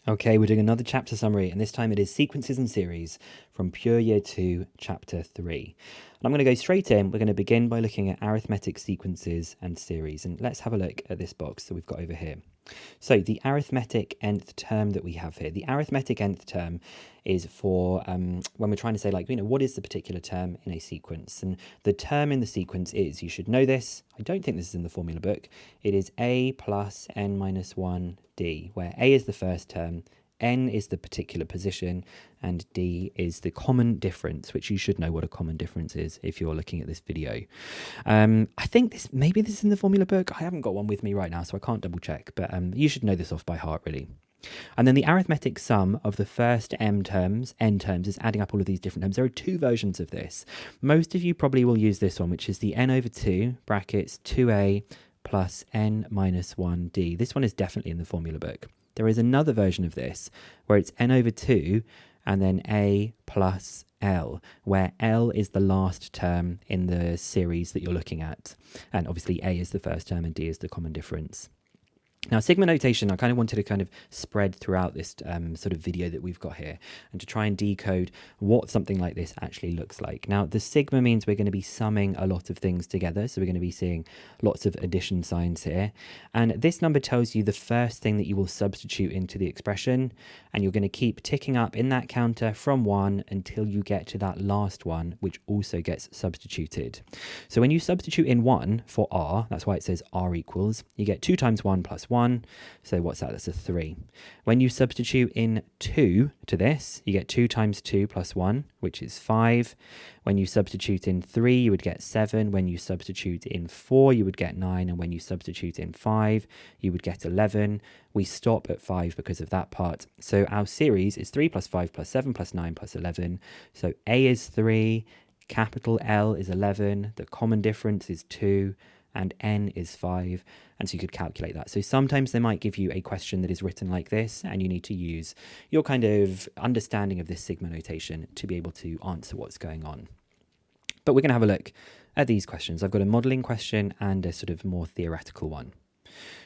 Okay, we're doing another chapter summary, and this time it is Sequences and Series from Pure Year 2, Chapter 3. And I'm going to go straight in. We're going to begin by looking at arithmetic sequences and series. And let's have a look at this box that we've got over here. So the arithmetic nth term that we have here, the arithmetic nth term is for when we're trying to say, like, what is the particular term in a sequence? And the term in the sequence is, you should know this, I don't think this is in the formula book, it is a plus n minus 1 d, where a is the first term, n is the particular position, and d is the common difference, which you should know what a common difference is if you're looking at this video. I think maybe this is in the formula book. I haven't got one with me right now, so I can't double check, but you should know this off by heart, really. And then the arithmetic sum of the first n terms is adding up all of these different terms. There are two versions of this. Most of you probably will use this one, which is the n over 2 brackets 2a plus n minus 1d. This one is definitely in the formula book. There is another version of this where it's n over 2 and then a plus L, where L is the last term in the series that you're looking at. And obviously A is the first term and D is the common difference. Now, sigma notation, I kind of wanted to kind of spread throughout this sort of video that we've got here and to try and decode what something like this actually looks like. Now, the sigma means we're going to be summing a lot of things together. So we're going to be seeing lots of addition signs here. And this number tells you the first thing that you will substitute into the expression. And you're going to keep ticking up in that counter from 1 until you get to that last one, which also gets substituted. So when you substitute in 1 for r, that's why it says r equals, you get 2 times 1 plus 1. So what's that? That's a 3. When you substitute in 2 to this, you get 2 times 2 plus 1, which is 5. When you substitute in 3, you would get 7. When you substitute in 4, you would get 9. And when you substitute in 5, you would get 11. We stop at 5 because of that part. So our series is 3 plus 5 plus 7 plus 9 plus 11. So A is 3, capital L is 11, the common difference is 2, and n is 5, and so you could calculate that. So sometimes they might give you a question that is written like this, and you need to use your kind of understanding of this sigma notation to be able to answer what's going on. But we're going to have a look at these questions. I've got a modelling question and a sort of more theoretical one.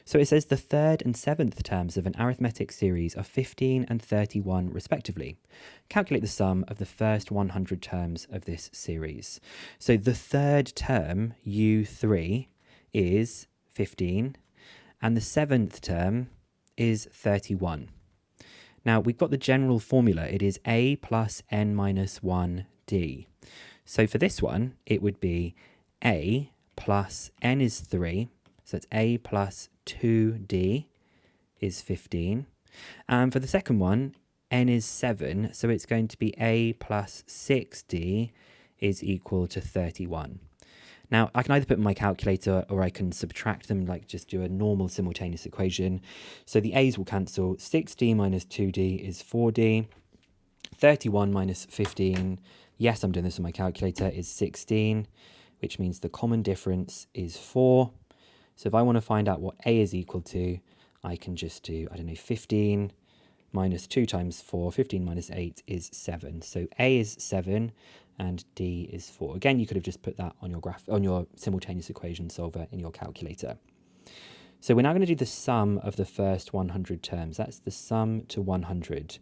So it says the third and seventh terms of an arithmetic series are 15 and 31 respectively. Calculate the sum of the first 100 terms of this series. So the third term, u3, is 15, and the seventh term is 31. Now, we've got the general formula. It is a plus n minus 1d. So for this one, it would be a plus n is 3, so it's a plus 2d is 15. And for the second one, n is 7, so it's going to be a plus 6d is equal to 31. Now, I can either put in my calculator or I can subtract them, like just do a normal simultaneous equation. So the a's will cancel. 6d minus 2d is 4d. 31 minus 15, yes, I'm doing this on my calculator, is 16, which means the common difference is 4. So if I want to find out what a is equal to, I can just do, 15 minus 2 times 4. 15 minus 8 is 7. So a is 7 and d is 4. Again, you could have just put that on your simultaneous equation solver in your calculator. So we're now going to do the sum of the first 100 terms. That's the sum to 100.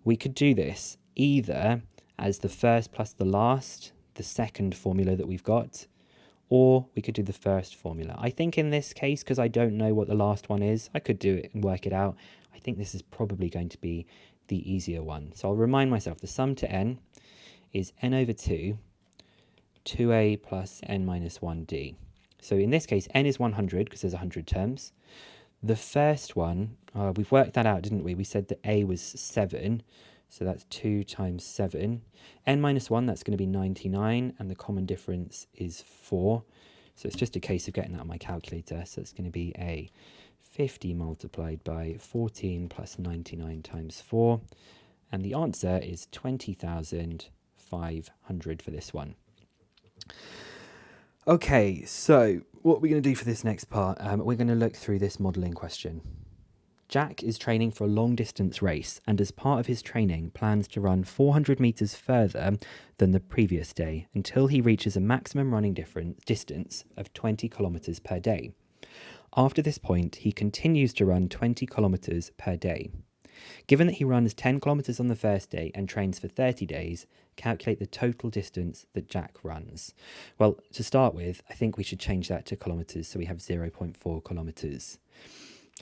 We could do this either as the first plus the last, the second formula that we've got, or we could do the first formula. I think in this case, because I don't know what the last one is, I could do it and work it out. I think this is probably going to be the easier one. So I'll remind myself, the sum to n is n over 2, 2a plus n minus 1d. So in this case, n is 100 because there's 100 terms. The first one, we've worked that out, didn't we? We said that a was 7, so that's 2 times 7. N minus 1, that's going to be 99, and the common difference is 4. So it's just a case of getting that on my calculator. So it's going to be a 50 multiplied by 14 plus 99 times 4. And the answer is 20,500 for this one. Okay, so what we're going to do for this next part, we're going to look through this modelling question. Jack is training for a long-distance race and as part of his training plans to run 400 metres further than the previous day until he reaches a maximum running distance of 20 kilometres per day. After this point, he continues to run 20 kilometres per day. Given that he runs 10 kilometers on the first day and trains for 30 days, calculate the total distance that Jack runs. Well, to start with, I think we should change that to kilometers, so we have 0.4 kilometers.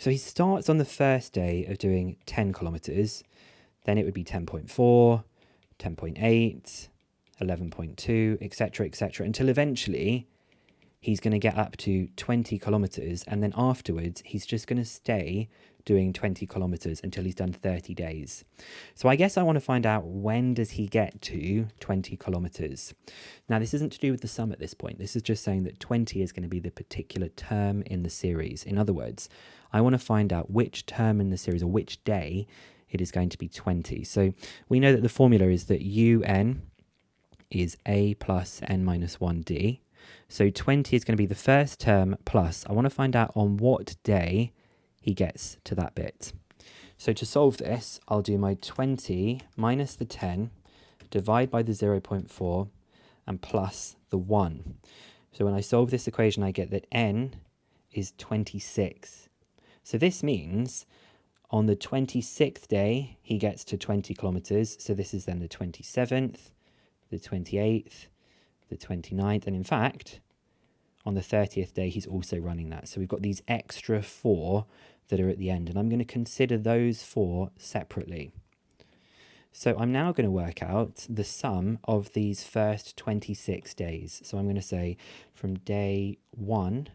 So he starts on the first day of doing 10 kilometers, then it would be 10.4, 10.8, 11.2, etc., until eventually he's going to get up to 20 kilometers, and then afterwards he's just going to stay doing 20 kilometers until he's done 30 days. So I guess I want to find out, when does he get to 20 kilometers? Now, this isn't to do with the sum at this point. This is just saying that 20 is going to be the particular term in the series. In other words, I want to find out which term in the series, or which day it is going to be 20. So we know that the formula is that un is a plus n minus 1d. So 20 is going to be the first term plus. I want to find out on what day he gets to that bit. So to solve this, I'll do my 20 minus the 10, divide by the 0.4, and plus the 1. So when I solve this equation, I get that n is 26. So this means on the 26th day, he gets to 20 kilometers. So this is then the 27th, the 28th, the 29th, and in fact, on the 30th day, he's also running that. So we've got these extra 4 that are at the end, and I'm going to consider those 4 separately. So I'm now going to work out the sum of these first 26 days. So I'm going to say from day 1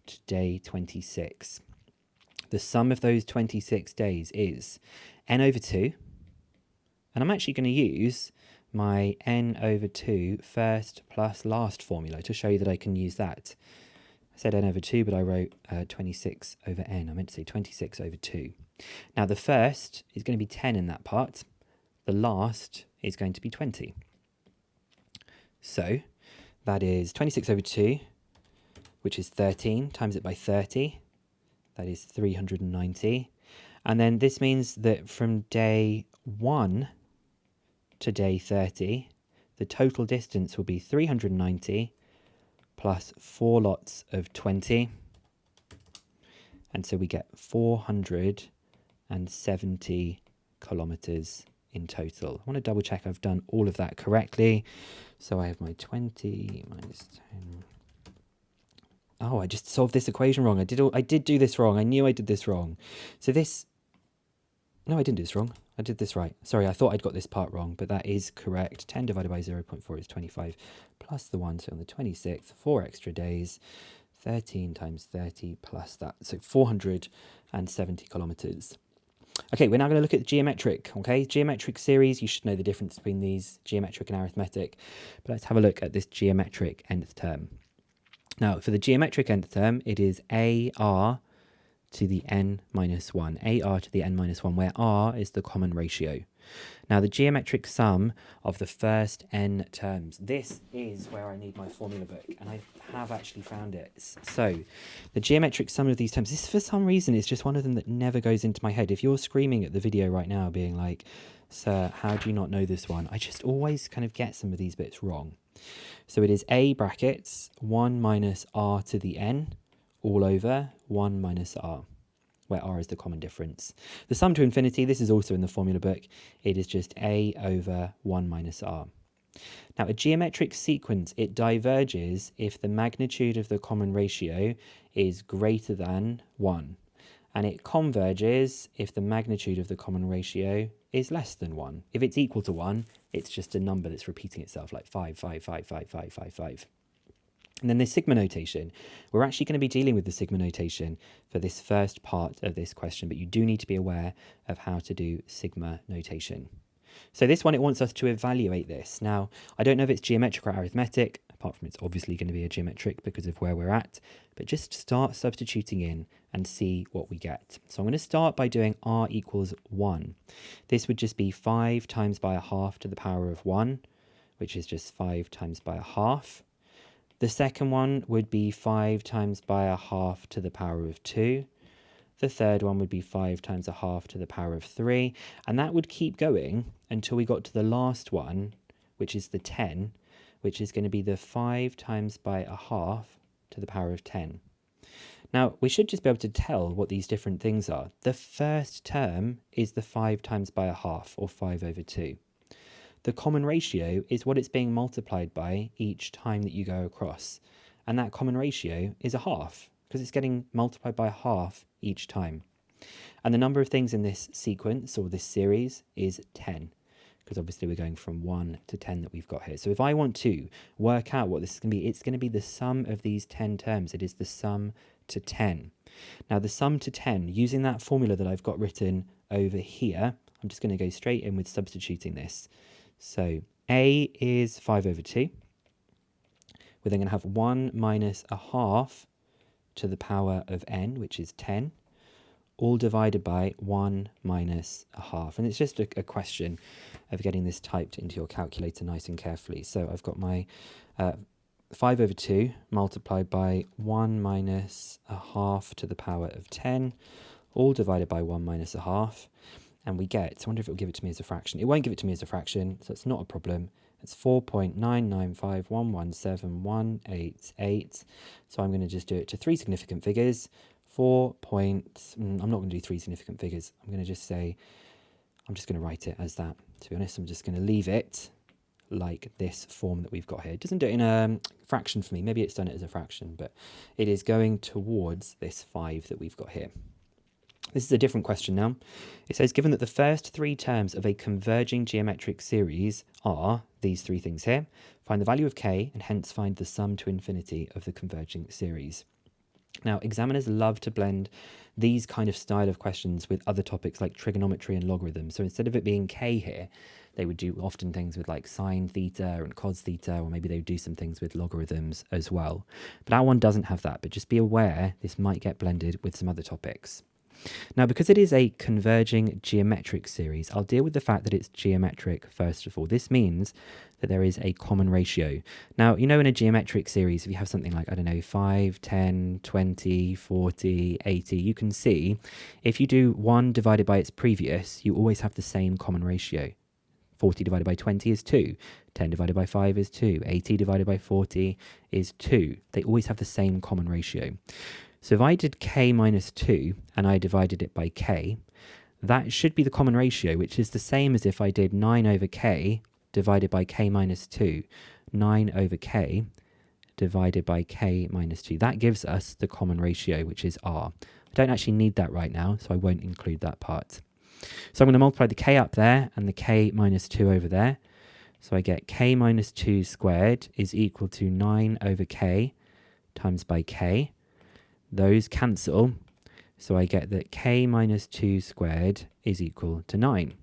to day 26. The sum of those 26 days is n over 2, and I'm actually going to use my n over 2 first plus last formula to show you that I can use that. I said n over 2, but I wrote 26 over n. I meant to say 26 over 2. Now the first is going to be 10 in that part. The last is going to be 20. So that is 26 over 2, which is 13, times it by 30. That is 390. And then this means that from day 1 to day 30, the total distance will be 390 plus 4 lots of 20. And so we get 470 kilometers in total. I want to double check I've done all of that correctly. So I have my 20 minus 10. Oh, I just solved this equation wrong. I did do this wrong. I knew I did this wrong. So this... No, I didn't do this wrong. I did this right. Sorry, I thought I'd got this part wrong, but that is correct. 10 divided by 0.4 is 25, plus the 1, so on the 26th, 4 extra days, 13 times 30 plus that, so 470 kilometers. Okay, we're now going to look at geometric, okay? Geometric series, you should know the difference between these, geometric and arithmetic, but let's have a look at this geometric nth term. Now, for the geometric nth term, it is AR to the n minus 1, AR to the n minus 1, where r is the common ratio. Now, the geometric sum of the first n terms, this is where I need my formula book, and I have actually found it. So, the geometric sum of these terms, this for some reason is just one of them that never goes into my head. If you're screaming at the video right now being like, sir, how do you not know this one? I just always kind of get some of these bits wrong. So it is a brackets 1 minus r to the n all over 1 minus r, where r is the common difference. The sum to infinity, this is also in the formula book. It is just a over 1 minus r. Now, a geometric sequence, it diverges if the magnitude of the common ratio is greater than 1. And it converges if the magnitude of the common ratio is less than 1. If it's equal to 1, it's just a number that's repeating itself, like 5, 5, 5, 5, 5, 5, 5. And then the sigma notation, we're actually going to be dealing with the sigma notation for this first part of this question, but you do need to be aware of how to do sigma notation. So this one, it wants us to evaluate this. Now, I don't know if it's geometric or arithmetic, apart from it's obviously going to be a geometric because of where we're at, but just start substituting in and see what we get. So I'm going to start by doing r equals 1. This would just be 5 times by a half to the power of 1, which is just 5 times by a half. The second one would be 5 times by a half to the power of 2. The third one would be 5 times a half to the power of 3. And that would keep going until we got to the last one, which is the 10, which is going to be the 5 times by a half to the power of 10. Now, we should just be able to tell what these different things are. The first term is the 5 times by a half, or 5 over 2. The common ratio is what it's being multiplied by each time that you go across. And that common ratio is a half, because it's getting multiplied by a half each time. And the number of things in this sequence, or this series, is 10. Because obviously we're going from 1 to 10 that we've got here. So if I want to work out what this is going to be, it's going to be the sum of these 10 terms. It is the sum to 10. Now the sum to 10, using that formula that I've got written over here, I'm just going to go straight in with substituting this. So a is 5 over 2. We're then going to have 1 minus a half to the power of n, which is 10. All divided by 1 minus a half. And it's just a question of getting this typed into your calculator nice and carefully. So I've got my 5 over 2 multiplied by 1 minus a half to the power of 10, all divided by 1 minus a half. And we get, I wonder if it will give it to me as a fraction. It won't give it to me as a fraction, so it's not a problem. It's 4.995117188. So I'm going to just do it to 3 significant figures. I'm not going to do 3 significant figures. I'm going to just say, I'm just going to write it as that. To be honest, I'm just going to leave it like this form that we've got here. It doesn't do it in a fraction for me. Maybe it's done it as a fraction, but it is going towards this 5 that we've got here. This is a different question now. It says, given that the first 3 terms of a converging geometric series are these 3 things here, find the value of k and hence find the sum to infinity of the converging series. Now, examiners love to blend these kind of style of questions with other topics like trigonometry and logarithms. So instead of it being k here, they would do often things with like sine theta and cos theta, or maybe they would do some things with logarithms as well. But our one doesn't have that, but just be aware this might get blended with some other topics. Now, because it is a converging geometric series, I'll deal with the fact that it's geometric first of all. This means that there is a common ratio. Now, you know, in a geometric series, if you have something like, I don't know, 5, 10, 20, 40, 80, you can see if you do 1 divided by its previous, you always have the same common ratio. 40 divided by 20 is 2. 10 divided by 5 is 2. 80 divided by 40 is 2. They always have the same common ratio. So if I did k minus 2 and I divided it by k, that should be the common ratio, which is the same as if I did 9 over k divided by k minus 2. 9 over k divided by k minus 2. That gives us the common ratio, which is r. I don't actually need that right now, so I won't include that part. So I'm going to multiply the k up there and the k minus 2 over there. So I get k minus 2 squared is equal to 9 over k times by k. Those cancel, so I get that k minus 2 squared is equal to 9.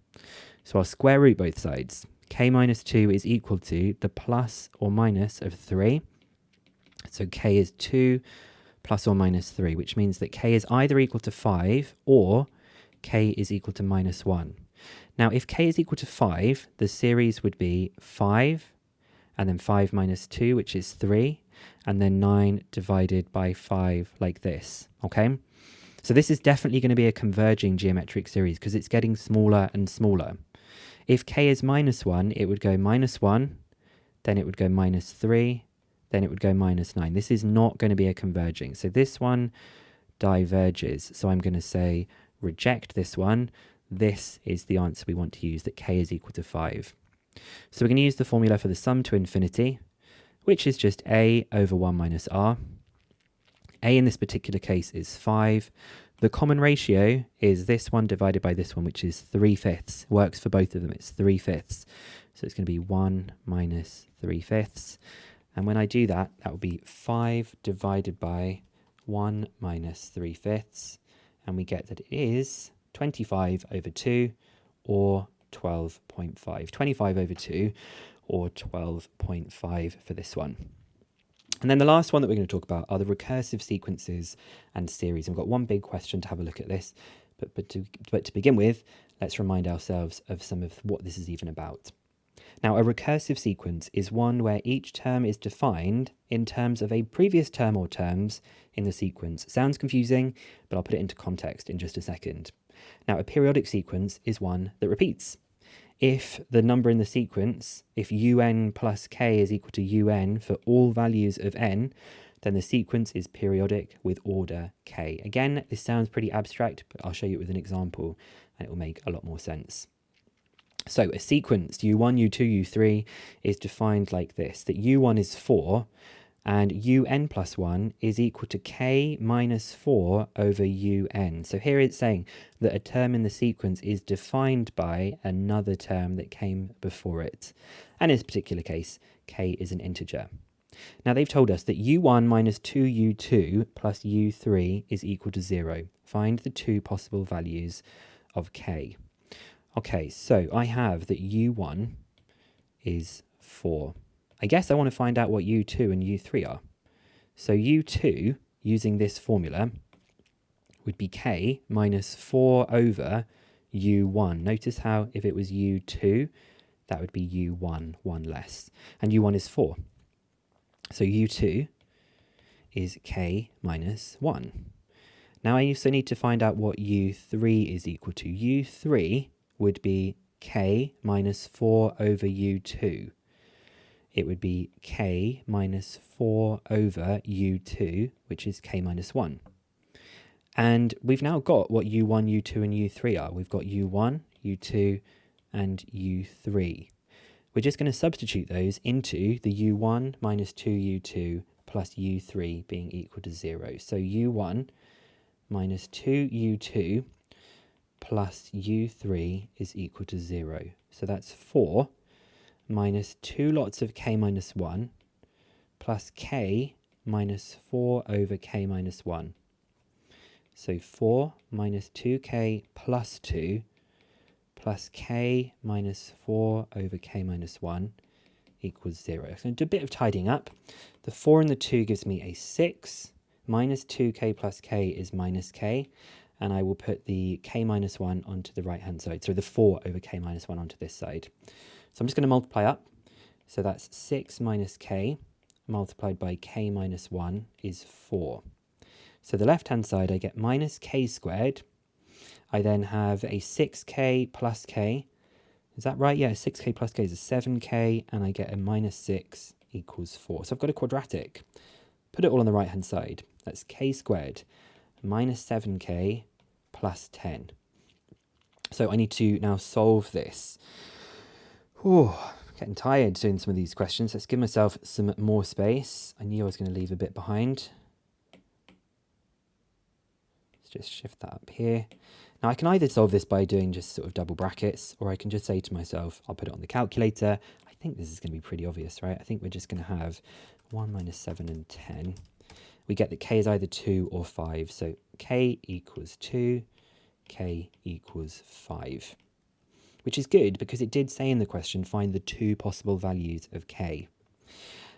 So I'll square root both sides. K minus 2 is equal to the plus or minus of 3. So k is 2 plus or minus 3, which means that k is either equal to 5 or k is equal to minus 1. Now, if k is equal to 5, the series would be 5, and then 5 minus 2, which is 3, and then 9 divided by 5 like this, okay? So this is definitely going to be a converging geometric series because it's getting smaller and smaller. If k is minus 1, it would go minus 1, then it would go minus 3, then it would go minus 9. This is not going to be a converging. So this one diverges. So I'm going to say reject this one. This is the answer we want to use, that k is equal to 5. So we're going to use the formula for the sum to infinity, which is just a over 1 minus r. A in this particular case is 5. The common ratio is this one divided by this one, which is 3/5. Works for both of them, it's 3/5. So it's going to be 1 minus 3/5. And when I do that, that will be 5 divided by 1 minus 3/5. And we get that it is 25 over 2 or 12.5. 25 over 2 or 12.5 for this one. And then the last one that we're going to talk about are the recursive sequences and series. And we've got one big question to have a look at this, but to begin with, let's remind ourselves of some of what this is even about. Now, a recursive sequence is one where each term is defined in terms of a previous term or terms in the sequence. Sounds confusing, but I'll put it into context in just a second. Now, a periodic sequence is one that repeats. If the number in the sequence, if un plus k is equal to un for all values of n, then the sequence is periodic with order k. Again, this sounds pretty abstract, but I'll show you with an example and it will make a lot more sense. So a sequence u1, u2, u3 is defined like this, that u1 is 4 and un plus 1 is equal to k minus 4 over un. So here it's saying that a term in the sequence is defined by another term that came before it. And in this particular case, k is an integer. Now they've told us that u1 minus 2u2 plus u3 is equal to 0. Find the two possible values of k. Okay, so I have that u1 is 4. I guess I want to find out what u2 and u3 are. So u2, using this formula, would be k minus 4 over u1. Notice how if it was u2, that would be u1, 1 less. And u1 is 4. So u2 is k minus 1. Now I also need to find out what u3 is equal to. u3 would be k minus 4 over u2. It would be k minus 4 over u2, which is k minus 1. And we've now got what u1, u2, and u3 are. We've got u1, u2, and u3. We're just going to substitute those into the u1 minus 2u2 plus u3 being equal to 0. So u1 minus 2u2 plus u3 is equal to 0. So that's 4 minus 2 lots of k minus 1 plus k minus 4 over k minus 1. So 4 minus 2k plus 2 plus k minus 4 over k minus 1 equals 0. So I'm going to do a bit of tidying up. The 4 and the 2 gives me a 6. Minus 2k plus k is minus k. And I will put the k minus 1 onto the right-hand side. So the 4 over k minus 1 onto this side. So I'm just going to multiply up. So that's 6 minus k multiplied by k minus 1 is 4. So the left-hand side, I get minus k squared. I then have a 6k plus k. Is that right? Yeah, 6k plus k is a 7k, and I get a minus 6 equals 4. So I've got a quadratic. Put it all on the right-hand side. That's k squared minus 7k plus 10. So I need to now solve this. Getting tired doing some of these questions. Let's give myself some more space. I knew I was going to leave a bit behind. Let's just shift that up here. Now I can either solve this by doing just sort of double brackets, or I can just say to myself, I'll put it on the calculator. I think this is going to be pretty obvious, right? I think we're just going to have 1 minus 7 and 10. We get that k is either 2 or 5. So k equals 2, k equals 5. Which is good because it did say in the question, find the two possible values of k.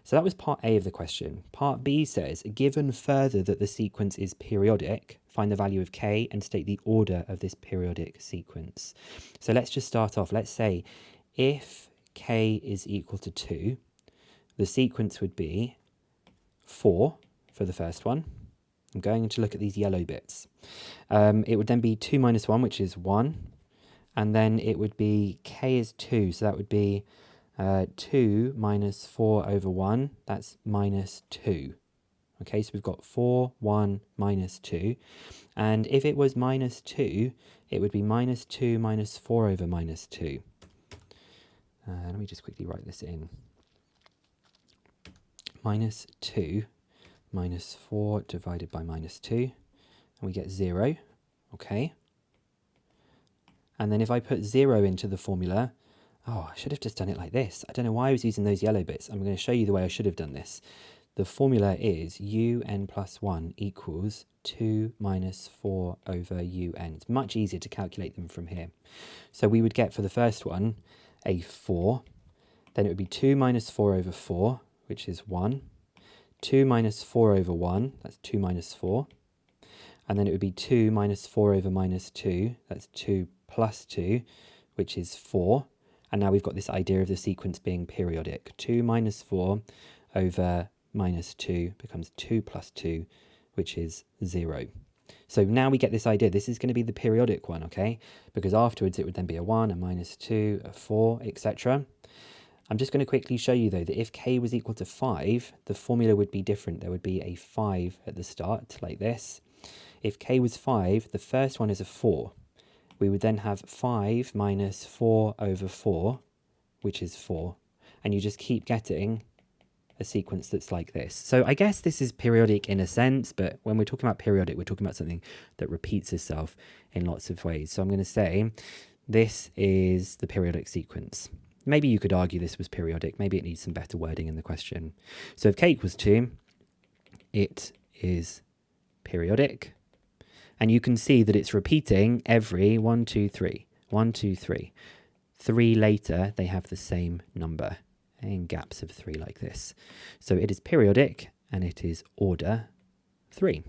So that was part A of the question. Part B says, given further that the sequence is periodic, find the value of k and state the order of this periodic sequence. So let's just start off. Let's say if k is equal to 2, the sequence would be 4 for the first one. I'm going to look at these yellow bits. It would then be 2 minus 1, which is 1. And then it would be k is 2, so that would be 2 minus 4 over 1, that's minus 2. Okay, so we've got 4, 1, minus 2. And if it was minus 2, it would be minus 2 minus 4 over minus 2. Let me just quickly write this in. Minus 2 minus 4 divided by minus 2. And we get 0, okay. And then if I put 0 into the formula, I should have just done it like this. I don't know why I was using those yellow bits. I'm going to show you the way I should have done this. The formula is un plus 1 equals 2 minus 4 over un. It's much easier to calculate them from here. So we would get for the first one a 4. Then it would be 2 minus 4 over 4, which is 1. 2 minus 4 over 1, that's 2 minus 4. And then it would be 2 minus 4 over minus 2, that's 2 plus 2, which is 4. And now we've got this idea of the sequence being periodic. 2 minus 4 over minus 2 becomes 2 plus 2, which is 0. So now we get this idea. This is going to be the periodic one, okay? Because afterwards it would then be a 1, a minus 2, a 4, etc. I'm just going to quickly show you though that if k was equal to 5, the formula would be different. There would be a 5 at the start like this. If k was 5, the first one is a 4. We would then have 5 minus 4 over 4, which is 4. And you just keep getting a sequence that's like this. So I guess this is periodic in a sense, but when we're talking about periodic, we're talking about something that repeats itself in lots of ways. So I'm going to say this is the periodic sequence. Maybe you could argue this was periodic. Maybe it needs some better wording in the question. So if k equals 2, it is periodic. And you can see that it's repeating every 1, 2, 3. 1, 2, 3. 3 later, they have the same number in gaps of 3 like this. So it is periodic and it is order 3.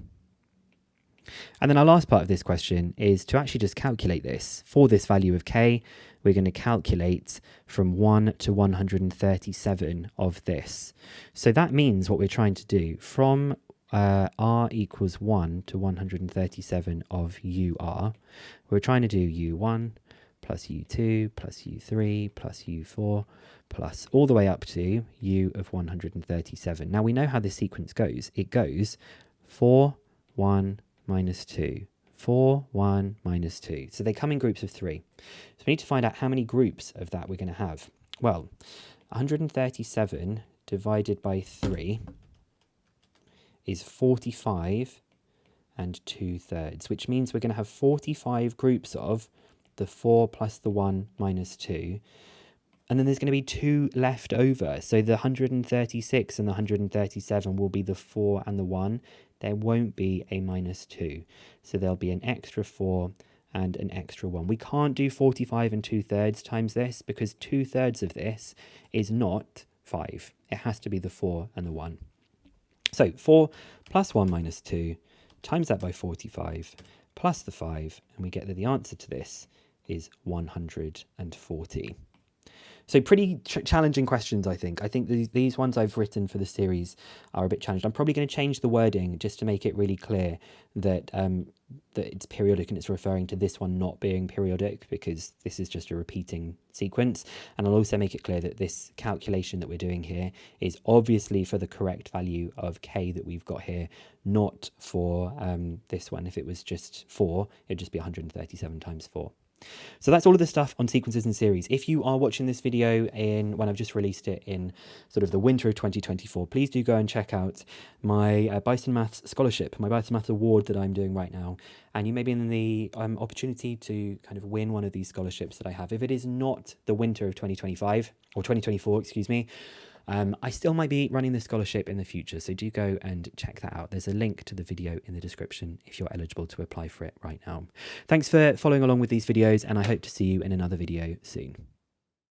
And then our last part of this question is to actually just calculate this. For this value of k, we're going to calculate from 1 to 137 of this. So that means what we're trying to do from r equals 1 to 137 of ur, we're trying to do u1 plus u2 plus u3 plus u4 plus all the way up to u of 137. Now we know how this sequence goes. It goes 4, 1, minus 2, 4, 1, minus 2. So they come in groups of 3. So we need to find out how many groups of that we're going to have. Well, 137 divided by 3 is 45 and 2/3, which means we're going to have 45 groups of the 4 plus the 1 minus 2. And then there's going to be 2 left over. So the 136 and the 137 will be the 4 and the 1. There won't be a minus 2. So there'll be an extra 4 and an extra 1. We can't do 45 and 2/3 times this because 2/3 of this is not 5. It has to be the 4 and the 1. So 4 plus 1 minus 2 times that by 45 plus the 5, and we get that the answer to this is 140. So pretty challenging questions, I think. I think these ones I've written for the series are a bit challenged. I'm probably going to change the wording just to make it really clear that that it's periodic and it's referring to this one not being periodic, because this is just a repeating sequence. And I'll also make it clear that this calculation that we're doing here is obviously for the correct value of k that we've got here, not for this one. If it was just 4, it'd just be 137 times 4. So that's all of the stuff on sequences and series. If you are watching this video when I've just released it in sort of the winter of 2024, please do go and check out my Bison Maths Scholarship, my Bison Maths Award that I'm doing right now. And you may be in the opportunity to kind of win one of these scholarships that I have. If it is not the winter of 2025, or 2024, excuse me, I still might be running this scholarship in the future, so do go and check that out. There's a link to the video in the description if you're eligible to apply for it right now. Thanks for following along with these videos, and I hope to see you in another video soon.